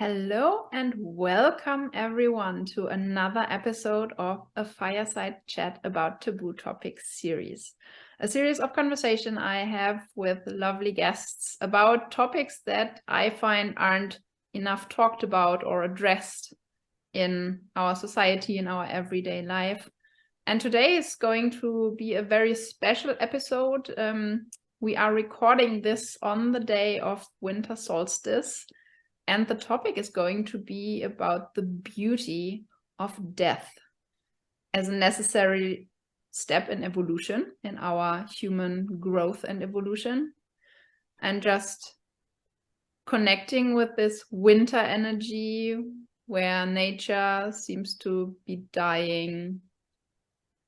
Hello and welcome everyone to another episode of a Fireside Chat about Taboo Topics series. A series of conversation I have with lovely guests about topics that I find aren't enough talked about or addressed in our society, in our everyday life. And today is going to be a very special episode. We are recording this on the day of winter solstice. And the topic is going to be about the beauty of death as a necessary step in evolution, in our human growth and evolution, and just connecting with this winter energy where nature seems to be dying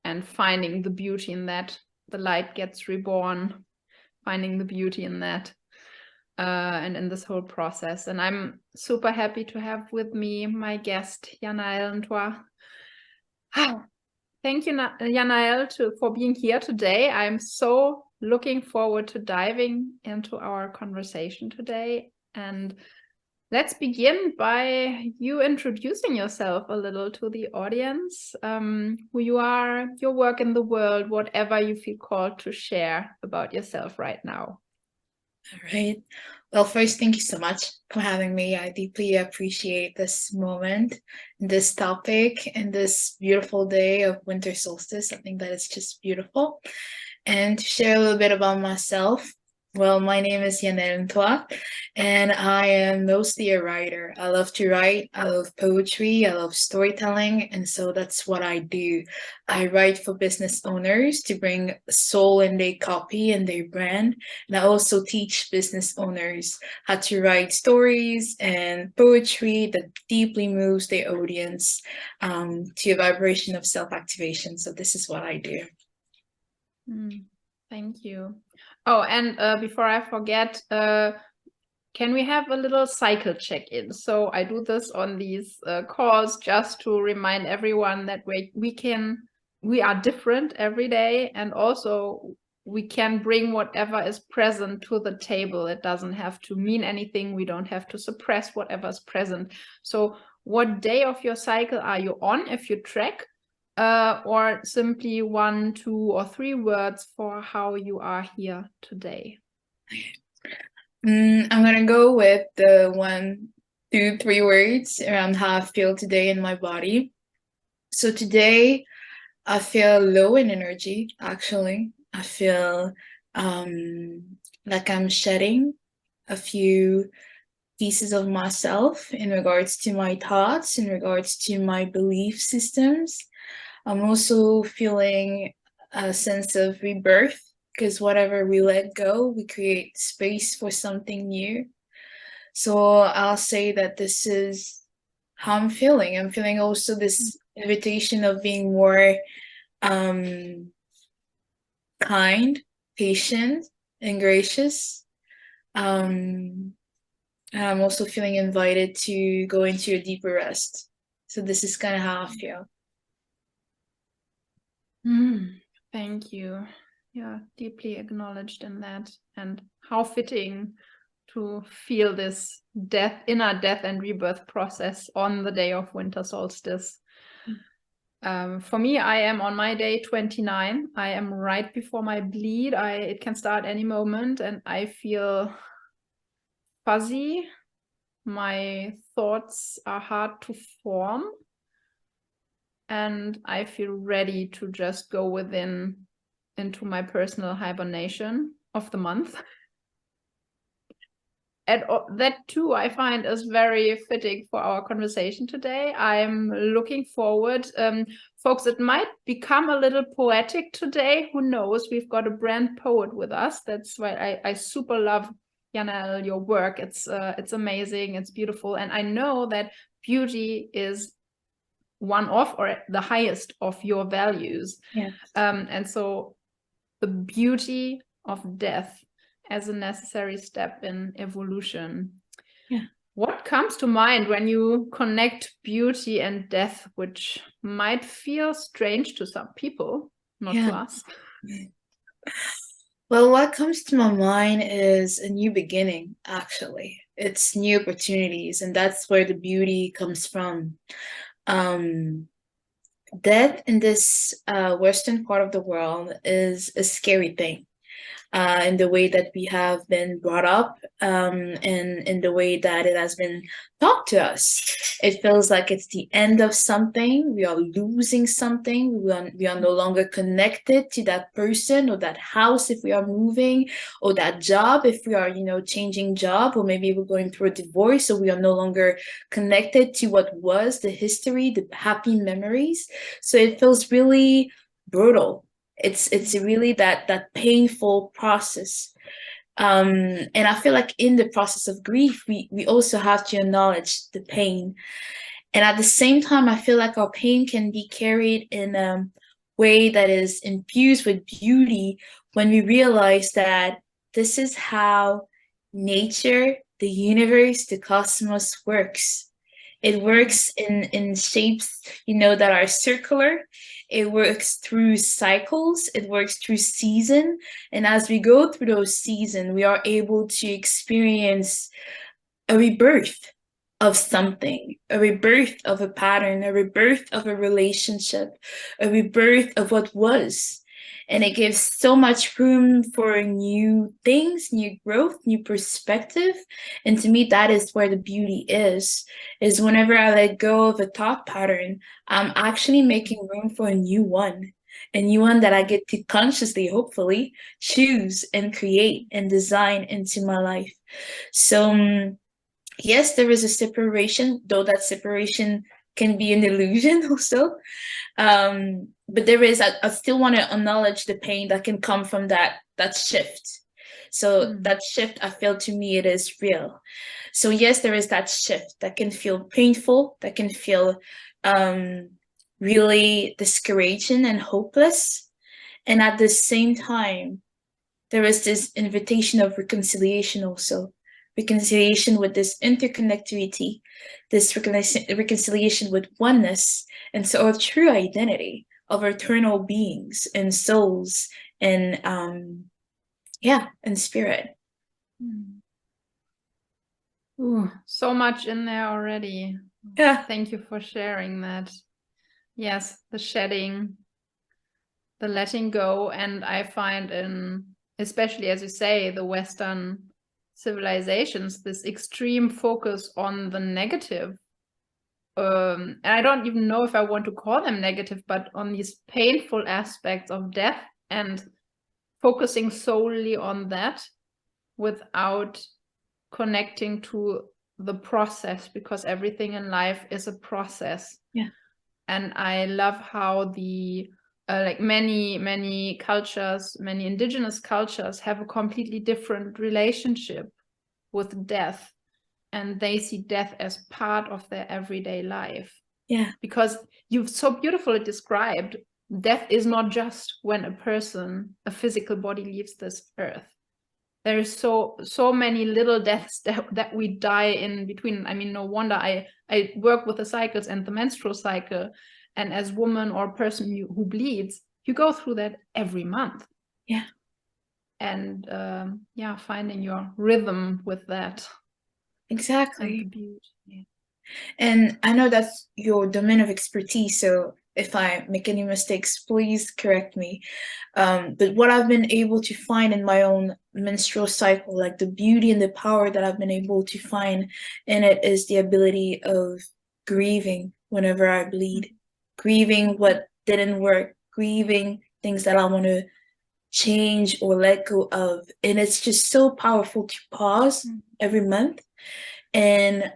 and finding the beauty in that. The light gets reborn, finding the beauty in that. And in this whole process. And I'm super happy to have with me my guest, Yanaëlle. Thank you, Yanaëlle, for being here today. I'm so looking forward to diving into our conversation today. And let's begin by you introducing yourself a little to the audience, who you are, your work in the world, whatever you feel called to share about yourself right now. All right. Well, first, thank you so much for having me. I deeply appreciate this moment, this topic, and this beautiful day of winter solstice. I think that it's just beautiful. And to share a little bit about myself, well, my name is Yanaëlle, and I am mostly a writer. I love to write. I love poetry. I love storytelling. And so that's what I do. I write for business owners to bring soul in their copy and their brand. And I also teach business owners how to write stories and poetry that deeply moves their audience to a vibration of self-activation. So this is what I do. Thank you. Oh, and before I forget, can we have a little cycle check-in? So I do this on these calls just to remind everyone that we are different every day, and also we can bring whatever is present to the table. It doesn't have to mean anything. We don't have to suppress whatever's present. So what day of your cycle are you on if you track? Or simply 1, 2, or 3 words for how you are here today? I'm gonna go with the 1, 2, 3 words around how I feel today in my body. So today I feel low in energy, actually. I feel like I'm shedding a few pieces of myself in regards to my thoughts, in regards to my belief systems. I'm also feeling a sense of rebirth, because whatever we let go, we create space for something new. So I'll say that this is how I'm feeling. I'm feeling also this invitation of being more kind, patient, and gracious. And I'm also feeling invited to go into a deeper rest. So this is kind of how I feel. Thank you. Yeah, deeply acknowledged in that, and how fitting to feel this inner death and rebirth process on the day of winter solstice. For me, I am on my day 29. I am right before my bleed. It can start any moment, and I feel fuzzy. My thoughts are hard to form. And I feel ready to just go into my personal hibernation of the month. And that too, I find is very fitting for our conversation today. I'm looking forward. Folks, it might become a little poetic today. Who knows? We've got a brand poet with us. That's why I super love, Yanaëlle, your work. It's amazing. It's beautiful. And I know that beauty is one of, or the highest of, your values. Yeah. And so the beauty of death as a necessary step in evolution. Yeah. What comes to mind when you connect beauty and death, which might feel strange to some people, not to us? Well, what comes to my mind is a new beginning, actually. It's new opportunities, and that's where the beauty comes from. Death in this Western part of the world is a scary thing. In the way that we have been brought up, and in the way that it has been taught to us. It feels like it's the end of something. We are losing something. We are no longer connected to that person or that house if we are moving, or that job if we are, changing job, or maybe we're going through a divorce, so we are no longer connected to what was the history, the happy memories. So it feels really brutal. It's really that painful process. And I feel like in the process of grief, we also have to acknowledge the pain. And at the same time, I feel like our pain can be carried in a way that is infused with beauty when we realize that this is how nature, the universe, the cosmos works. It works in shapes, that are circular. It works through cycles. It works through season. And as we go through those seasons, we are able to experience a rebirth of something, a rebirth of a pattern, a rebirth of a relationship, a rebirth of what was. And it gives so much room for new things, new growth, new perspective. And to me, that is where the beauty is whenever I let go of a thought pattern, I'm actually making room for a new one that I get to consciously, hopefully, choose and create and design into my life. So, yes, there is a separation, though that separation can be an illusion also. But there is, I still want to acknowledge the pain that can come from that shift. So that shift, I feel, to me, it is real. So yes, there is that shift that can feel painful, that can feel really discouraging and hopeless. And at the same time, there is this invitation of reconciliation also. Reconciliation with this interconnectivity, this reconciliation with oneness, and so our true identity of eternal beings and souls and and spirit. Ooh, so much in there already. Yeah. Thank you for sharing that. Yes, the shedding, the letting go, and I find especially as you say, the Western civilizations, this extreme focus on the negative. And I don't even know if I want to call them negative, but on these painful aspects of death, and focusing solely on that without connecting to the process, because everything in life is a process. Yeah. And I love how the like many cultures, many indigenous cultures have a completely different relationship with death, and they see death as part of their everyday life. Yeah. Because you've so beautifully described, death is not just when a physical body leaves this earth. There is so many little deaths that we die in between. I mean, no wonder I work with the cycles and the menstrual cycle, and as woman or person who bleeds, you go through that every month. Yeah. And finding your rhythm with that. Exactly. And the beauty. Yeah. And I know that's your domain of expertise, so if I make any mistakes, please correct me. But what I've been able to find in my own menstrual cycle, like the beauty and the power that I've been able to find in it, is the ability of grieving whenever I bleed, grieving what didn't work, grieving things that I want to change or let go of. And it's just so powerful to pause every month. And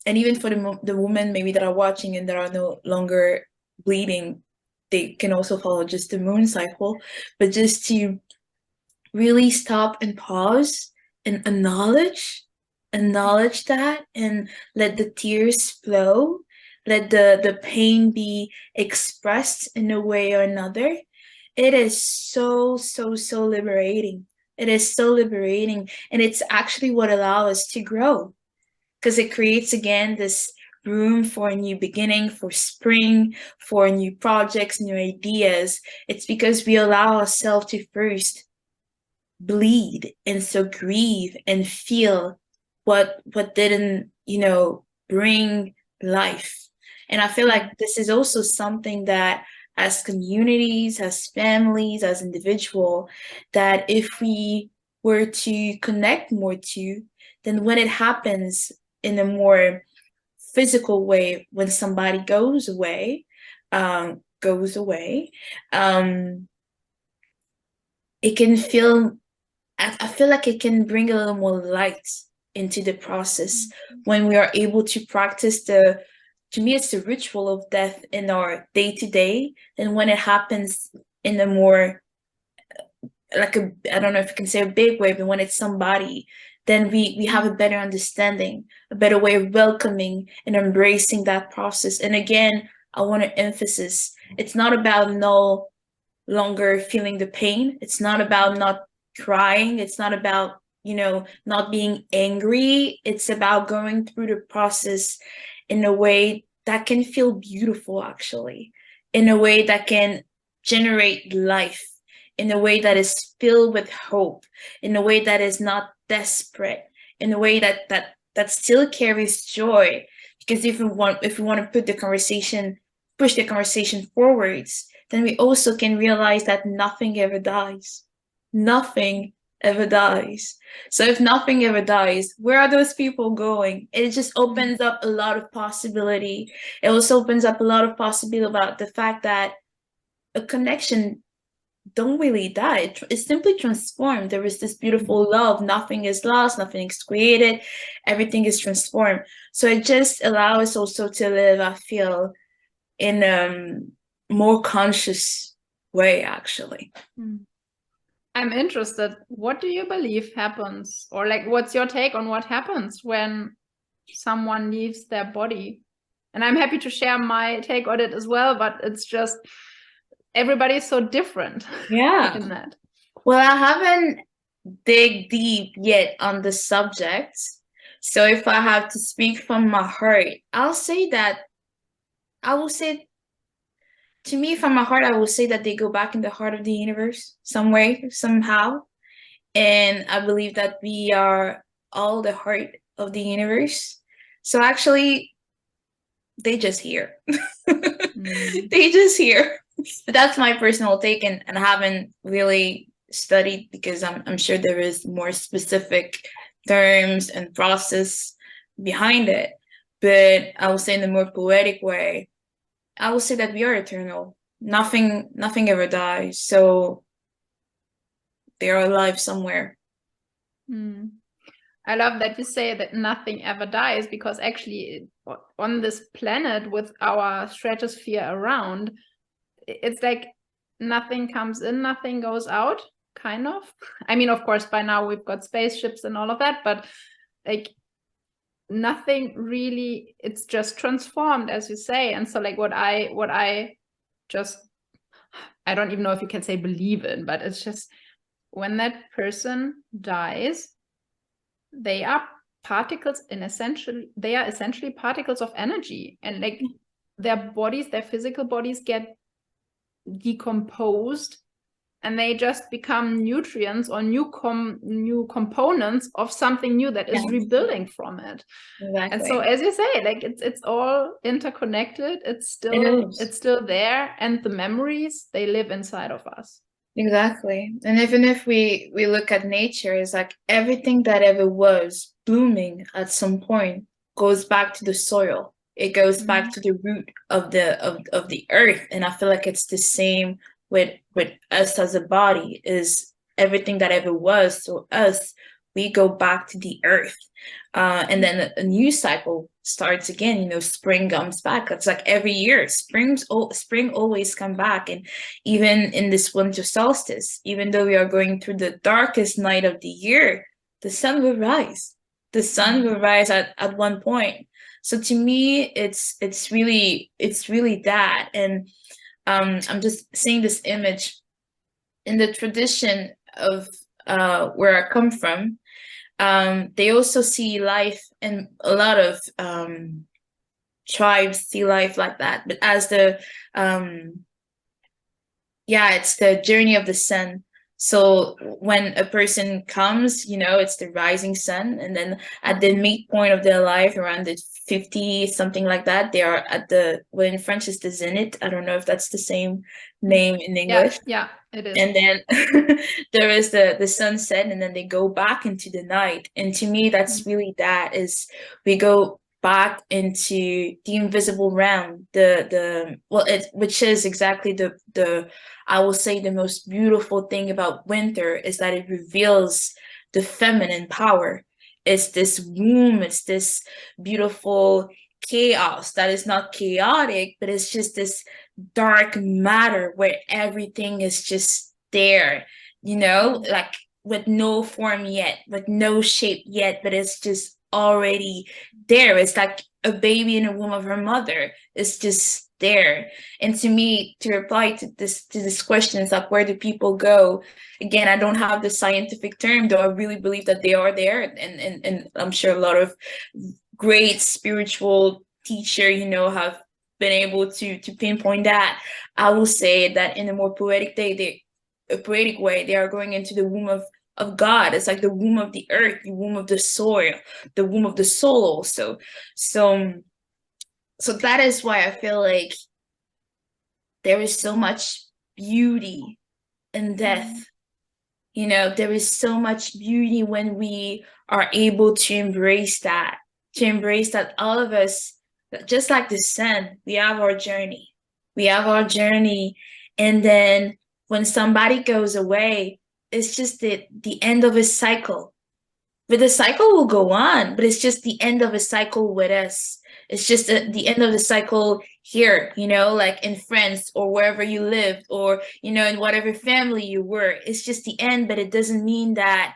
even for the women maybe that are watching and that are no longer bleeding, they can also follow just the moon cycle, but just to really stop and pause and acknowledge that, and let the tears flow, let the pain be expressed in a way or another. It is so liberating. It is so liberating, and it's actually what allows us to grow, because it creates again this room for a new beginning, for spring, for new projects, new ideas. It's because we allow ourselves to first bleed and so grieve and feel what didn't, bring life. And I feel like this is also something that as communities, as families, as individual, that if we were to connect more to, then when it happens in a more physical way, when somebody goes away, it can feel, I feel like it can bring a little more light into the process when we are able to practice to me, it's the ritual of death in our day-to-day. And when it happens in a more, like I don't know if you can say a big way, but when it's somebody, then we have a better understanding, a better way of welcoming and embracing that process. And again, I want to emphasize, it's not about no longer feeling the pain. It's not about not crying. It's not about, not being angry. It's about going through the process in a way that can feel beautiful, actually, in a way that can generate life, in a way that is filled with hope, in a way that is not desperate, in a way that still carries joy. Because if we want to push the conversation forwards, then we also can realize that nothing ever dies. Nothing ever dies. So if nothing ever dies, where are those people going? It just opens up a lot of possibility. It also opens up a lot of possibility about the fact that a connection don't really die. It's simply transformed. There is this beautiful love. Nothing is lost. Nothing is created. Everything is transformed. So it just allows us also to live, I feel, in a more conscious way, actually. I'm interested. What do you believe happens? Or like, what's your take on what happens when someone leaves their body? And I'm happy to share my take on it as well, but it's just, everybody's so different. Yeah. In that. Well, I haven't dig deep yet on the subject. So if I have to speak from my heart, I will say, to me, from my heart, I will say that they go back in the heart of the universe some way, somehow. And I believe that we are all the heart of the universe. So actually, they just here. They just here. But that's my personal take, and I haven't really studied because I'm sure there is more specific terms and process behind it. But I will say in a more poetic way, I will say that we are eternal. Nothing ever dies. So they are alive somewhere. I love that you say that nothing ever dies, because actually on this planet with our stratosphere around, it's like nothing comes in, nothing goes out, kind of. I mean, of course, by now we've got spaceships and all of that, but like nothing really, it's just transformed, as you say. And so like what I just, I don't even know if you can say believe in, but it's just when that person dies, they are particles they are essentially particles of energy, and like their bodies, their physical bodies get decomposed, and they just become nutrients or new components of something new that is rebuilding from it. Exactly. And so, as you say, like it's all interconnected. It's still there, and the memories, they live inside of us. Exactly. And even if we look at nature, it's like everything that ever was blooming at some point goes back to the soil. It goes back to the root of the earth. And I feel like it's the same with us as a body. Is everything that ever was, so us, we go back to the earth. And then a new cycle starts again. Spring comes back. It's like every year, spring always come back. And even in this winter solstice, even though we are going through the darkest night of the year, the sun will rise. The sun will rise at one point. So to me, it's really that. And I'm just seeing this image in the tradition of where I come from. They also see life, and a lot of tribes see life like that, but as it's the journey of the sun. So when a person comes, it's the rising sun, and then at the midpoint of their life, around the 50, something like that, they are at well, in French is the zenith. I don't know if that's the same name in English. Yeah, it is. And then there is the sunset, and then they go back into the night. And to me, that's really that is we go back into the invisible realm, which is exactly the I will say the most beautiful thing about winter is that it reveals the feminine power. It's this womb, it's this beautiful chaos that is not chaotic, but it's just this dark matter where everything is just there, like with no form yet, with no shape yet, but it's just already there. It's like a baby in the womb of her mother. It's just there. And to me, to reply to this question, is like, where do people go? Again, I don't have the scientific term, though I really believe that they are there, and I'm sure a lot of great spiritual teacher, have been able to pinpoint that. I will say that in a more poetic way, they are going into the womb of God. It's like the womb of the earth, the womb of the soil, the womb of the soul also. So that is why I feel like there is so much beauty in death. There is so much beauty when we are able to embrace that all of us, just like the sun, we have our journey. And then when somebody goes away, it's just the end of a cycle. But the cycle will go on, but it's just the end of a cycle with us. It's just the end of the cycle here, like in France or wherever you lived, or, in whatever family you were. It's just the end, but it doesn't mean that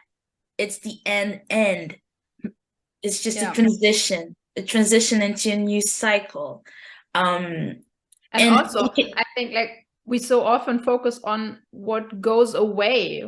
it's the end. It's just a transition into a new cycle. And also, I think like we so often focus on what goes away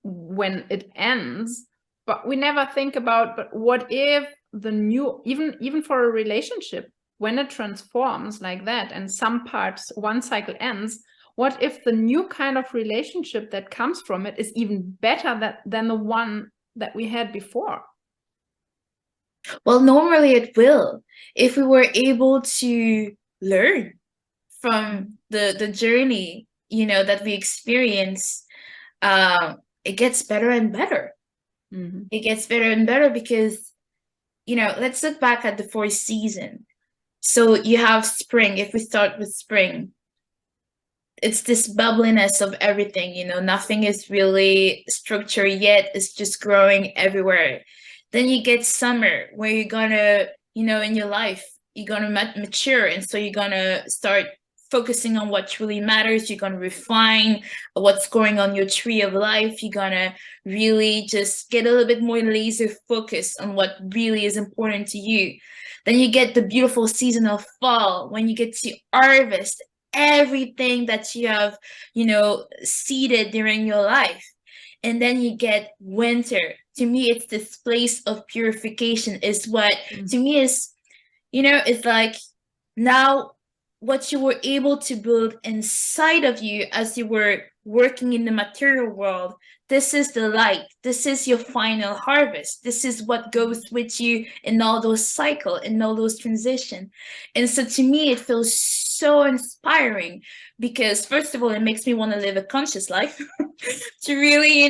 when it ends, but we never think about, but what if the new, even for a relationship, when it transforms like that and some parts, one cycle ends, what if the new kind of relationship that comes from it is even better than the one that we had before? Well, normally it will, if we were able to learn from the journey, that we experience. It gets better and better. It gets better and better because, let's look back at the 4th season. So you have spring. If we start with spring, it's this bubbliness of everything, nothing is really structured yet. It's just growing everywhere. Then you get summer, where you're gonna, in your life, you're gonna mature. And so you're gonna start focusing on what truly matters. You're going to refine what's going on your tree of life. You're going to really just get a little bit more laser focused on what really is important to you. Then you get the beautiful season of fall, when you get to harvest everything that you have, seeded during your life. And then you get winter. To me, it's this place of purification is what, to me, is, it's like now what you were able to build inside of you as you were working in the material world, this is the light. This is your final harvest. This is what goes with you in all those cycles, in all those transitions. And so to me, it feels so inspiring because, first of all, it makes me want to live a conscious life to really,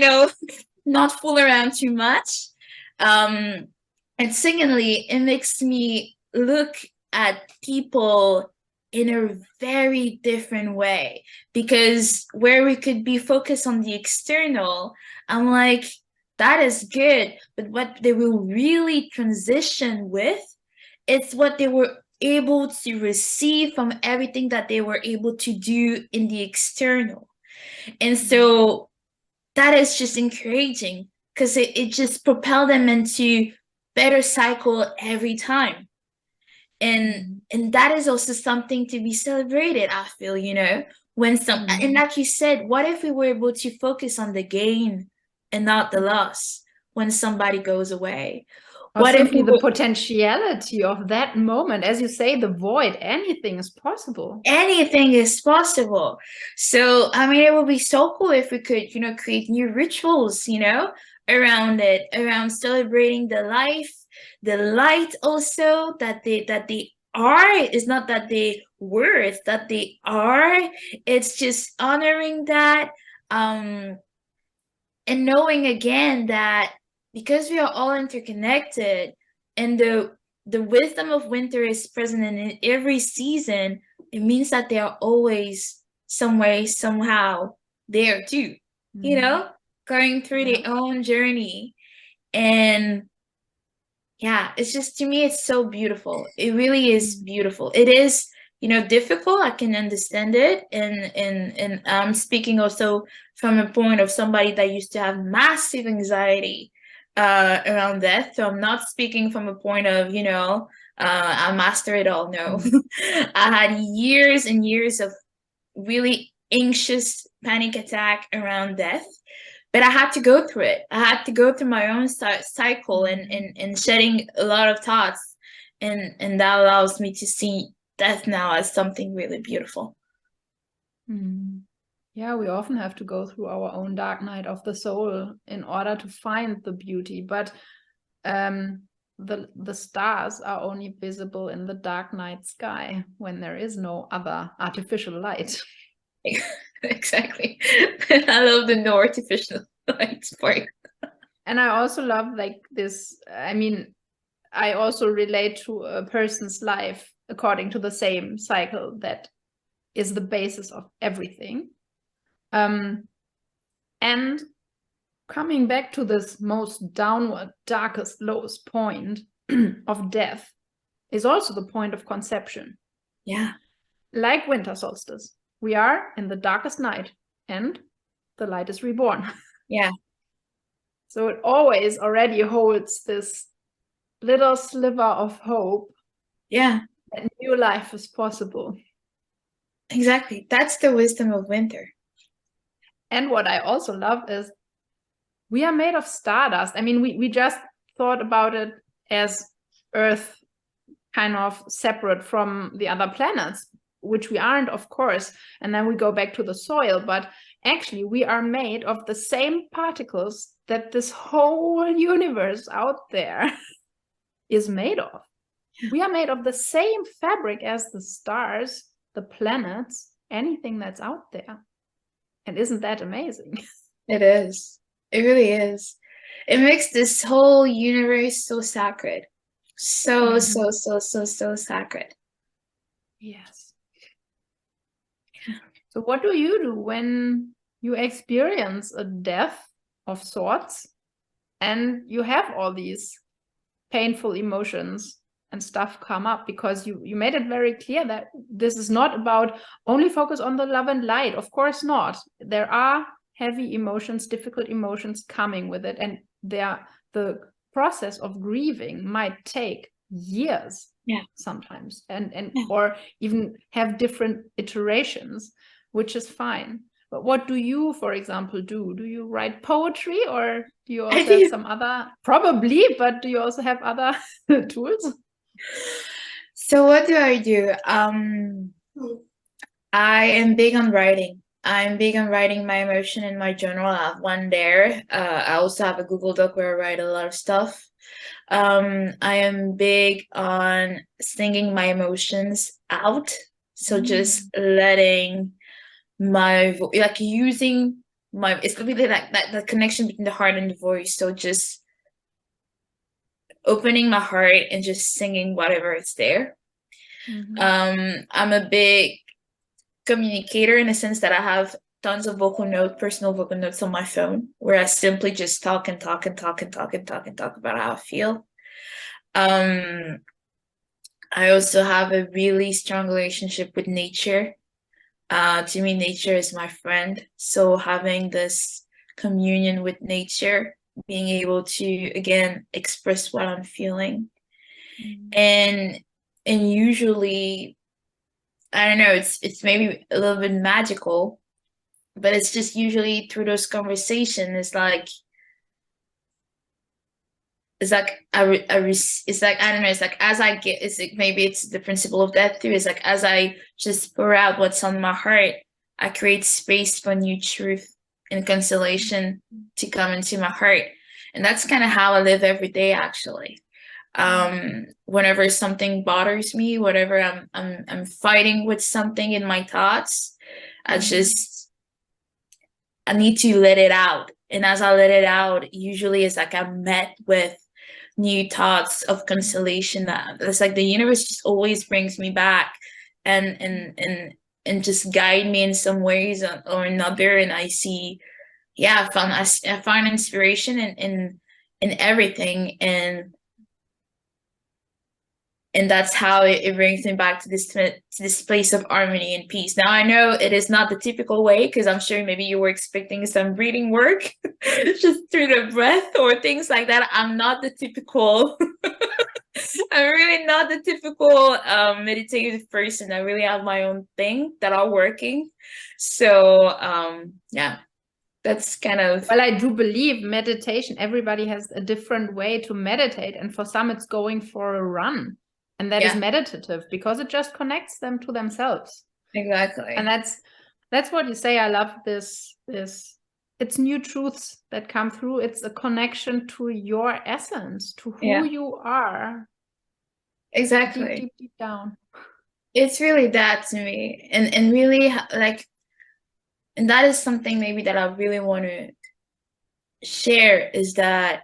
not fool around too much. And secondly, it makes me look at people in a very different way, because where we could be focused on the external, I'm like, that is good, but what they will really transition with, it's what they were able to receive from everything that they were able to do in the external. And so that is just encouraging, because it just propelled them into better cycle every time. And that is also something to be celebrated, I feel, when and like you said, what if we were able to focus on the gain and not the loss when somebody goes away? Or What if simply the potentiality of that moment, as you say, the void, anything is possible. Anything is possible. So, I mean, it would be so cool if we could, create new rituals, around it, around celebrating the life, the light also that they are. It's not that they were, it's that they are. It's just honoring that, and knowing again that because we are all interconnected, and the wisdom of winter is present in every season, it means that they are always some way, somehow there too, going through their own journey. And yeah, it's just, to me, it's so beautiful. It really is beautiful. It is, difficult. I can understand it. And I'm speaking also from a point of somebody that used to have massive anxiety around death. So I'm not speaking from a point of, I master it all. No. I had years and years of really anxious panic attack around death. But I had to go through it. I had to go through my own cycle and shedding a lot of thoughts. And that allows me to see death now as something really beautiful. Yeah, we often have to go through our own dark night of the soul in order to find the beauty. But the stars are only visible in the dark night sky when there is no other artificial light. Exactly. I love the no artificial light part. And I also love this. I mean, I also relate to a person's life according to the same cycle that is the basis of everything. And coming back to this most downward, darkest, lowest point of death is also the point of conception. Yeah. Like winter solstice, we are in the darkest night and the light is reborn. Yeah. So it always already holds this little sliver of hope. Yeah. That new life is possible. Exactly. That's the wisdom of winter. And what I also love is we are made of stardust. I mean, we just thought about it as Earth kind of separate from the other planets, which we aren't, of course. And then we go back to the soil. But actually, we are made of the same particles that this whole universe out there is made of. We are made of the same fabric as the stars, the planets, anything that's out there. And isn't that amazing? It is. It really is. It makes this whole universe so sacred. So sacred. Yes. So what do you do when you experience a death of sorts and you have all these painful emotions and stuff come up? Because you made it very clear that this is not about only focus on the love and light. Of course not. There are heavy emotions, difficult emotions coming with it. And the process of grieving might take years sometimes or even have different iterations, which is fine. But what do you, for example, do? Do you write poetry, or do you also have some other, probably, but do you also have other tools? So what do? I am big on writing. I'm big on writing my emotion in my journal. I have one there. I also have a Google Doc where I write a lot of stuff. I am big on singing my emotions out. So just letting my using my, it's really like that connection between the heart and the voice. So just opening my heart and just singing whatever is there. I'm a big communicator in the sense that I have tons of personal vocal notes on my phone, where I simply just talk about how I feel. I also have a really strong relationship with nature. To me, nature is my friend. So having this communion with nature, being able to, again, express what I'm feeling. And usually, I don't know, it's maybe a little bit magical, but it's just usually through those conversations, it's like it's like it's like, I don't know, it's like as I get, it's like, maybe it's the principle of death too. It's like as I just pour out what's on my heart, I create space for new truth and consolation to come into my heart. And that's kind of how I live every day, actually. Whenever something bothers me, whatever I'm fighting with something in my thoughts, I need to let it out. And as I let it out, usually it's like I'm met with new thoughts of consolation. That it's like the universe just always brings me back and just guide me in some ways or another. And I see, yeah, I find inspiration in everything. And that's how it brings me back to this place of harmony and peace. Now, I know it is not the typical way, because I'm sure maybe you were expecting some breathing work just through the breath or things like that. I'm not the typical, I'm really not the typical meditative person. I really have my own thing that are working. So, yeah, that's kind of... Well, I do believe meditation, everybody has a different way to meditate. And for some, it's going for a run. And that is meditative because it just connects them to themselves. Exactly. And that's what you say. I love this. It's new truths that come through. It's a connection to your essence, to who you are. Exactly. Deep down. It's really that to me. And really, like, and that is something maybe that I really want to share, is that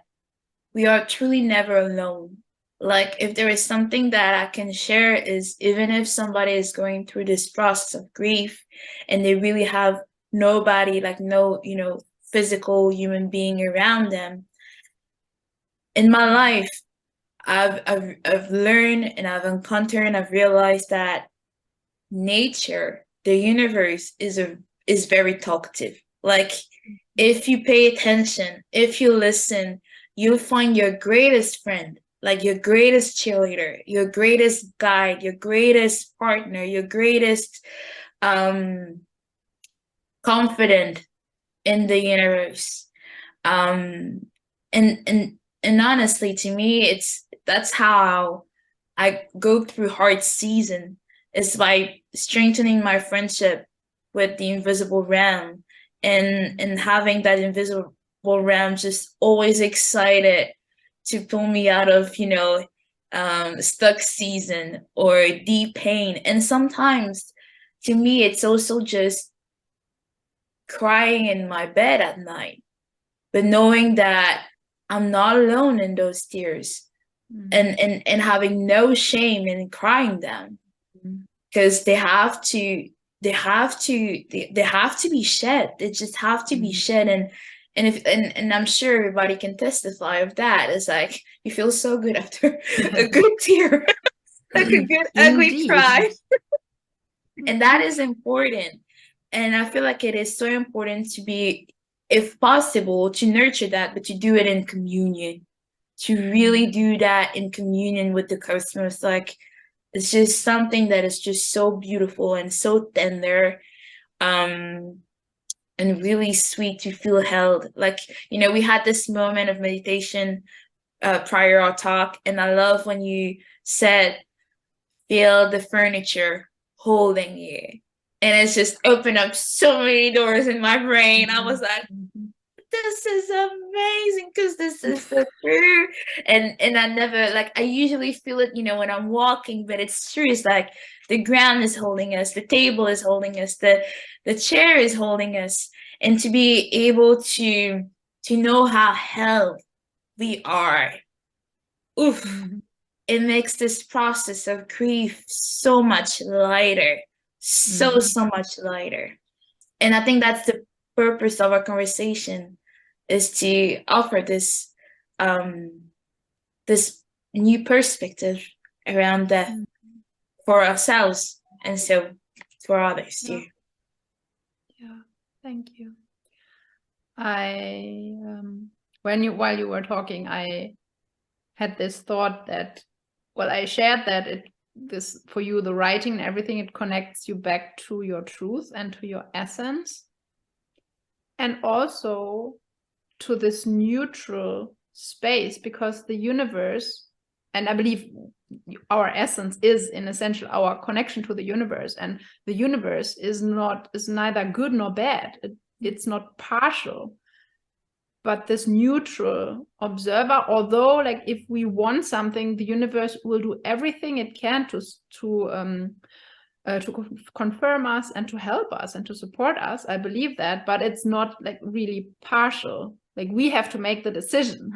we are truly never alone. Like, if there is something that I can share, is even if somebody is going through this process of grief and they really have nobody, like no, physical human being around them. In my life, I've learned and I've encountered and I've realized that nature, the universe is very talkative. Like, if you pay attention, if you listen, you'll find your greatest friend, like your greatest cheerleader, your greatest guide, your greatest partner, your greatest confidant in the universe. And honestly, to me, that's how I go through hard season, is by strengthening my friendship with the invisible realm, and having that invisible realm just always excited to pull me out of, stuck season or deep pain. And sometimes, to me, it's also just crying in my bed at night, but knowing that I'm not alone in those tears, and having no shame in crying them, because they have to be shed. They just have to be shed. And I'm sure everybody can testify of that. It's like you feel so good after a good tear, like a good ugly cry. And that is important. And I feel like it is so important to be, if possible, to nurture that, but to do it in communion, to really do that in communion with the cosmos. Like, it's just something that is just so beautiful and so tender, and really sweet to feel held. Like, we had this moment of meditation prior our talk, and I love when you said, feel the furniture holding you. And it's just opened up so many doors in my brain. I was like, this is amazing, because this is so true. And I never, like, I usually feel it, when I'm walking, but it's true. It's like the ground is holding us, the table is holding us, the chair is holding us. And to be able to know how held we are, it makes this process of grief so much lighter, so much lighter. And I think that's the purpose of our conversation, is to offer this this new perspective around death for ourselves, and so for others too. Yeah, thank you. While you were talking, I had this thought that, I shared that this for you, the writing and everything, it connects you back to your truth and to your essence, and also to this neutral space, because the universe, and I believe our essence is in essential our connection to the universe, and the universe is neither good nor bad. It's not partial, but this neutral observer. Although, like, if we want something, the universe will do everything it can to confirm us and to help us and to support us. I believe that, but it's not like really partial. Like, we have to make the decision.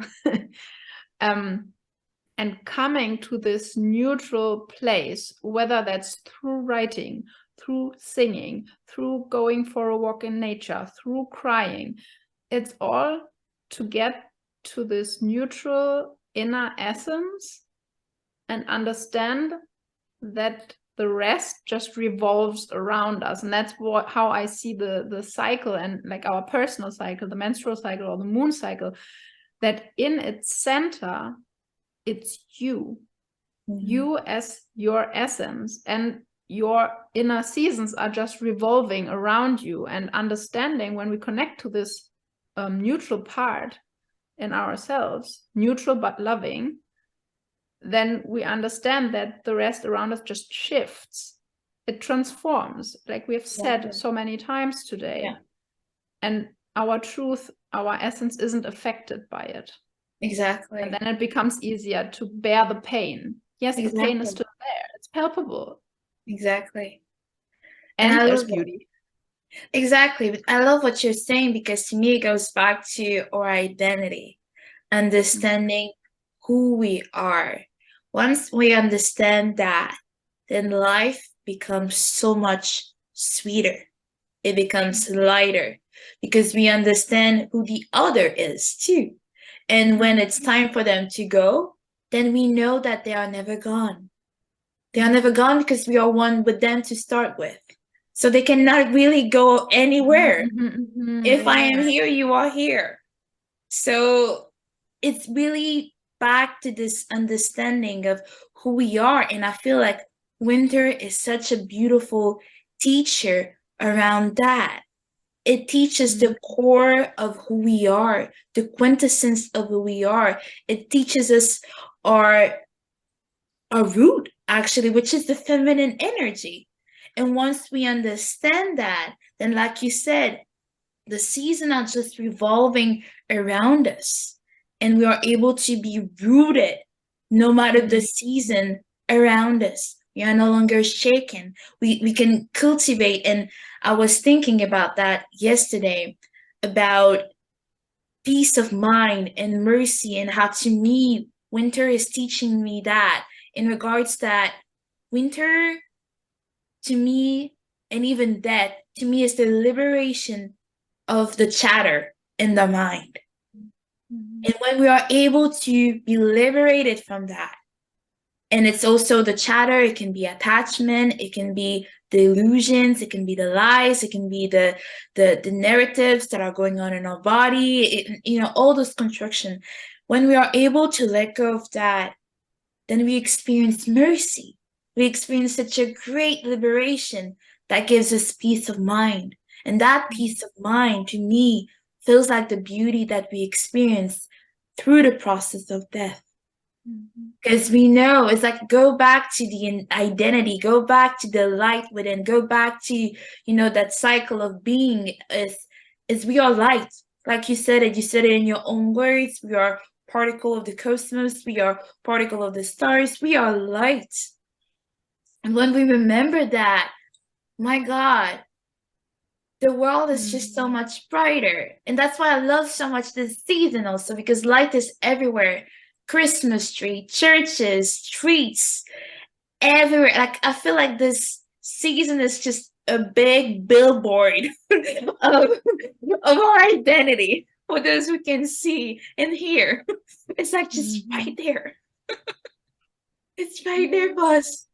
And coming to this neutral place, whether that's through writing, through singing, through going for a walk in nature, through crying, it's all to get to this neutral inner essence and understand that the rest just revolves around us. And that's how I see the cycle, and like our personal cycle, the menstrual cycle or the moon cycle, that in its center, it's you, you as your essence, and your inner seasons are just revolving around you. And understanding, when we connect to this neutral part in ourselves, neutral but loving, then we understand that the rest around us just shifts. It transforms, like we have said so many times today. Yeah. And our truth, our essence isn't affected by it. Exactly. And then it becomes easier to bear the pain. Yes, the pain is still there. It's palpable. Exactly. And there's beauty. Exactly. But I love what you're saying, because to me it goes back to our identity, understanding who we are. Once we understand that, then life becomes so much sweeter. It becomes lighter, because we understand who the other is too. And when it's time for them to go, then we know that they are never gone. They are never gone because we are one with them to start with. So they cannot really go anywhere. If I am here, you are here. So it's really back to this understanding of who we are. And I feel like winter is such a beautiful teacher around that. It teaches the core of who we are, the quintessence of who we are. It teaches us our root, actually, which is the feminine energy. And once we understand that, then like you said, the seasons are just revolving around us. And we are able to be rooted no matter the season around us. We are no longer shaken. We can cultivate. And I was thinking about that yesterday, about peace of mind and mercy, and how, to me, winter is teaching me that, in regards that winter, to me, and even death, to me, is the liberation of the chatter in the mind. And when we are able to be liberated from that, and it's also the chatter, it can be attachment, it can be the illusions, it can be the lies, it can be the narratives that are going on in our body, all those construction. When we are able to let go of that, then we experience mercy. We experience such a great liberation that gives us peace of mind. And that peace of mind, to me, feels like the beauty that we experience through the process of death. Because we know, it's like, go back to the identity, go back to the light within, go back to, that cycle of being, is we are light. Like you said it in your own words. We are particle of the cosmos. We are particle of the stars. We are light. And when we remember that, my God, the world is just so much brighter. And that's why I love so much this season also, because light is everywhere. Christmas tree, churches, streets, everywhere. Like, I feel like this season is just a big billboard of our identity, for those who can see and hear. It's like just right there. It's right there for us.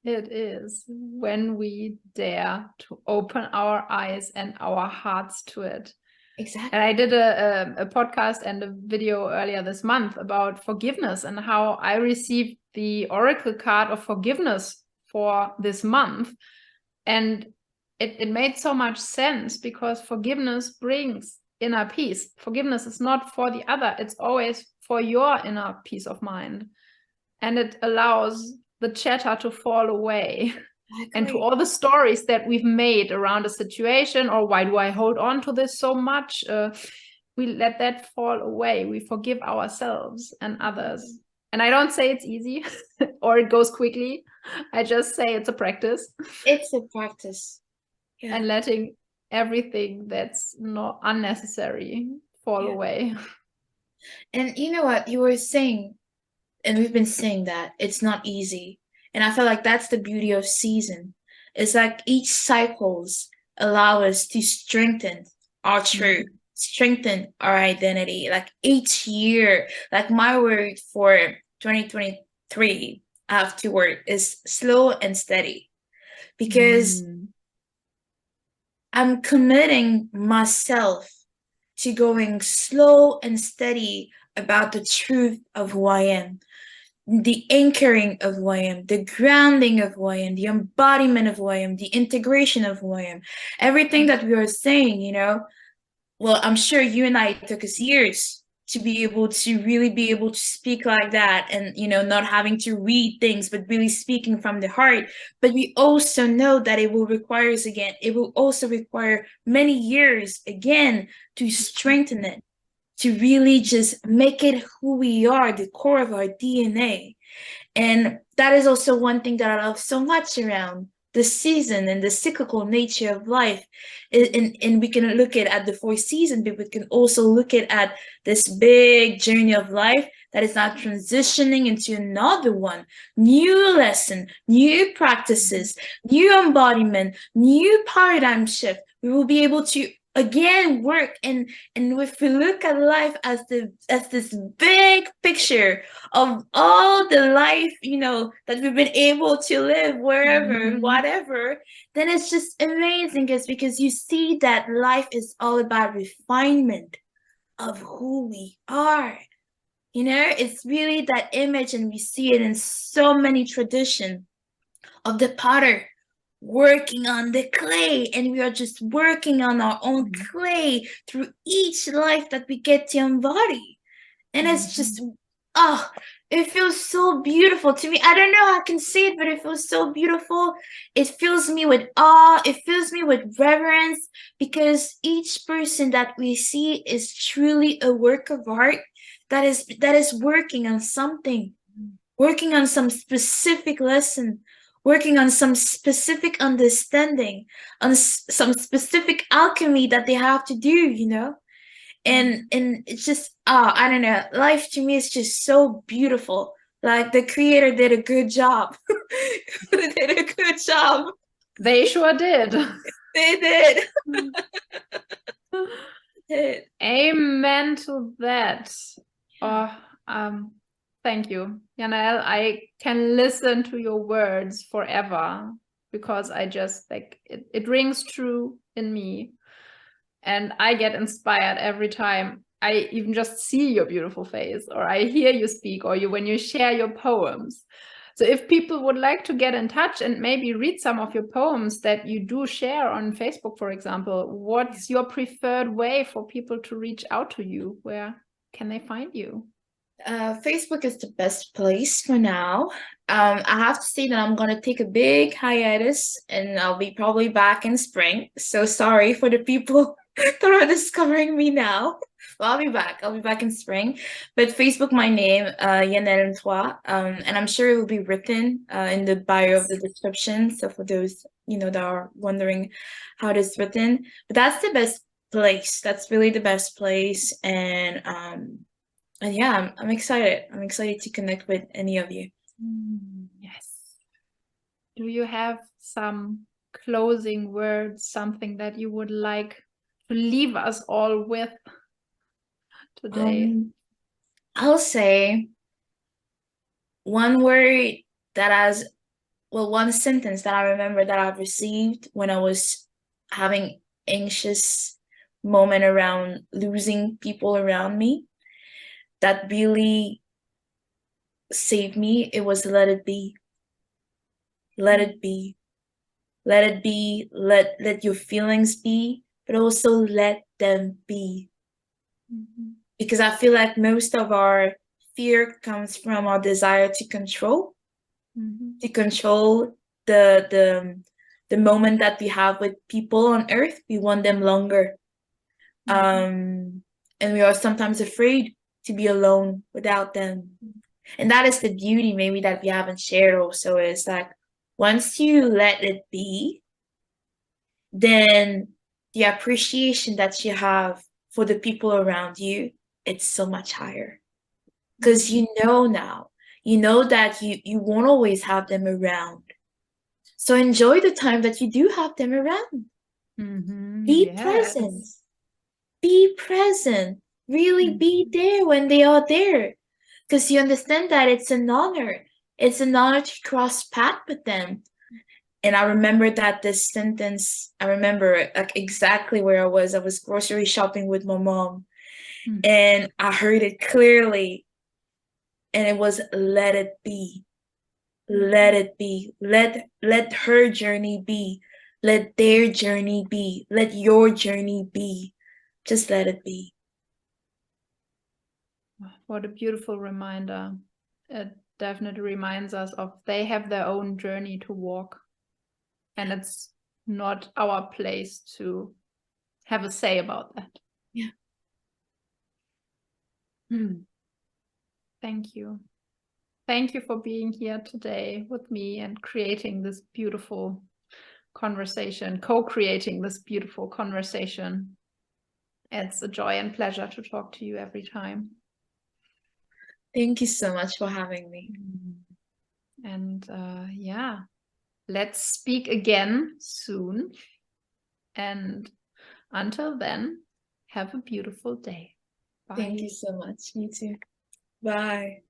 It is, when we dare to open our eyes and our hearts to it. Exactly. And I did a podcast and a video earlier this month about forgiveness, and how I received the oracle card of forgiveness for this month. And it made so much sense, because forgiveness brings inner peace. Forgiveness is not for the other, it's always for your inner peace of mind. And it allows the chatter to fall away. And to all the stories that we've made around a situation, or why do I hold on to this so much? We let that fall away. We forgive ourselves and others. And I don't say it's easy or it goes quickly. I just say it's a practice. It's a practice. Yeah. And letting everything that's not unnecessary fall away. And you know what you were saying, and we've been saying that it's not easy. And I feel like that's the beauty of season. It's like each cycles allow us to strengthen our truth, strengthen our identity. Like each year, like my word for 2023 afterward is slow and steady. Because I'm committing myself to going slow and steady about the truth of who I am, the anchoring of who I am, the grounding of who I am, the embodiment of who I am, the integration of who I am. Everything that we are saying, you know, well, I'm sure you and I, it took us years to be able to really be able to speak like that, and, you know, not having to read things, but really speaking from the heart. But we also know that it will require us again. It will also require many years again to strengthen it, to really just make it who we are, the core of our DNA. And that is also one thing that I love so much around the season and the cyclical nature of life. And we can look at the 4 seasons, but we can also look at this big journey of life that is now transitioning into another one. New lesson, new practices, new embodiment, new paradigm shift. We will be able to again work, and if we look at life as this big picture of all the life, you know, that we've been able to live wherever, whatever, then it's just amazing. It's because you see that life is all about refinement of who we are. You know, it's really that image, and we see it in so many traditions of the potter working on the clay, and we are just working on our own clay through each life that we get to embody. And it's just, oh, it feels so beautiful to me. I don't know how I can say it, but it feels so beautiful. It fills me with awe. It fills me with reverence, because each person that we see is truly a work of art that is working on something, working on some specific lesson, working on some specific understanding, on some specific alchemy that they have to do, you know? And it's just, I don't know, life to me is just so beautiful. Like the creator did a good job. They did a good job. They sure did. They did. Amen to that. Thank you, Yanaëlle. I can listen to your words forever, because I just like it rings true in me, and I get inspired every time I even just see your beautiful face, or I hear you speak, or when you share your poems. So if people would like to get in touch and maybe read some of your poems that you do share on Facebook, for example, what's your preferred way for people to reach out to you? Where can they find you? Facebook is the best place for now. I have to say that I'm gonna take a big hiatus, and I'll be probably back in spring. So sorry for the people that are discovering me now. Well, I'll be back. I'll be back in spring. But Facebook, my name, Yanaëlle, and I'm sure it will be written in the bio of the description. So for those, you know, that are wondering how it is written, but that's the best place. That's really the best place. And yeah, I'm excited. I'm excited to connect with any of you. Yes. Do you have some closing words, something that you would like to leave us all with today? I'll say one word that one sentence that I remember that I've received when I was having anxious moment around losing people around me, that really saved me. It was let it be. Let it be. Let it be. Let your feelings be. but also let them be. Mm-hmm. Because I feel like most of our fear comes from our desire to control the moment that we have with people on earth. We want them longer. And we are sometimes afraid to be alone without them. And that is the beauty maybe that we haven't shared also, is like once you let it be, then the appreciation that you have for the people around you, it's so much higher. Because you know now, you know that you won't always have them around. So enjoy the time that you do have them around. Be present. Be present. Really be there when they are there. Because you understand that it's an honor. It's an honor to cross paths with them. And I remember that this sentence, I remember like exactly where I was. I was grocery shopping with my mom. And I heard it clearly. And it was, let it be. Let it be. Let her journey be. Let their journey be. Let your journey be. Just let it be. What a beautiful reminder. It definitely reminds us of they have their own journey to walk. And it's not our place to have a say about that. Yeah. Thank you. Thank you for being here today with me and creating this beautiful conversation, co-creating this beautiful conversation. It's a joy and pleasure to talk to you every time. Thank you so much for having me. And yeah, let's speak again soon. And until then, have a beautiful day. Bye. Thank you so much. You too. Bye.